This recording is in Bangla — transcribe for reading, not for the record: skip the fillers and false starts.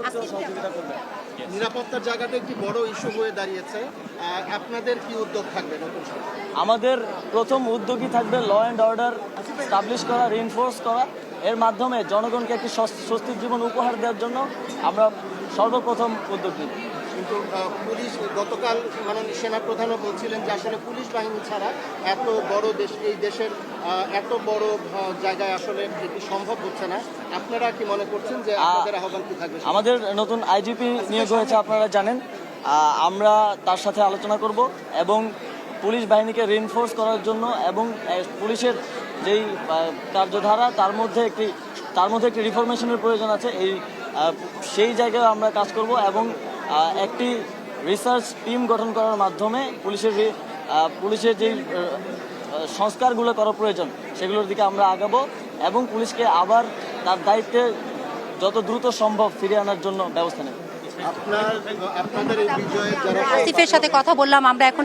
সর্বোচ্চ সহযোগিতা করবে। নিরাপত্তার জায়গাটা একটি বড় ইস্যু হয়ে দাঁড়িয়েছে, আপনাদের কি উদ্যোগ থাকবে নতুন সরকার? আমাদের প্রথম উদ্যোগই থাকবে ল অ্যান্ড অর্ডার স্টাবলিশ করা, রিইনফোর্স করা। এর মাধ্যমে জনগণকে একটি স্বস্তির জীবন উপহার দেওয়ার জন্য আমরা সর্বপ্রথম উদ্যোগ নিই। কিন্তু পুলিশ গতকাল মাননীয় সেনা প্রধানও বলছিলেন যে আসলে পুলিশ বাহিনী ছাড়া এত বড় দেশ, এই দেশের এত বড় জায়গায় আসলে এটি সম্ভব হচ্ছে না। আপনারা কি মনে করছেন যে আপনাদের আহ্বান কি থাকবে? আমাদের নতুন আইজিপি নিয়োগ হয়েছে, আপনারা জানেন। আমরা তার সাথে আলোচনা করব এবং পুলিশ বাহিনীকে রিইনফোর্স করার জন্য এবং পুলিশের যেই কার্যধারা তার মধ্যে একটি রিফরমেশনের প্রয়োজন আছে। সেই জায়গায় আমরা কাজ করব এবং একটি রিসার্চ টিম গঠন করার মাধ্যমে পুলিশের যেই সংস্কারগুলো করা প্রয়োজন সেগুলোর দিকে আমরা আগাবো এবং পুলিশকে আবার তার দায়িত্বে যত দ্রুত সম্ভব ফিরিয়ে আনার জন্য ব্যবস্থা নেব। আপনাদের এই বিজয়ের যারা আসিফের সাথে কথা বললাম আমরা এখন।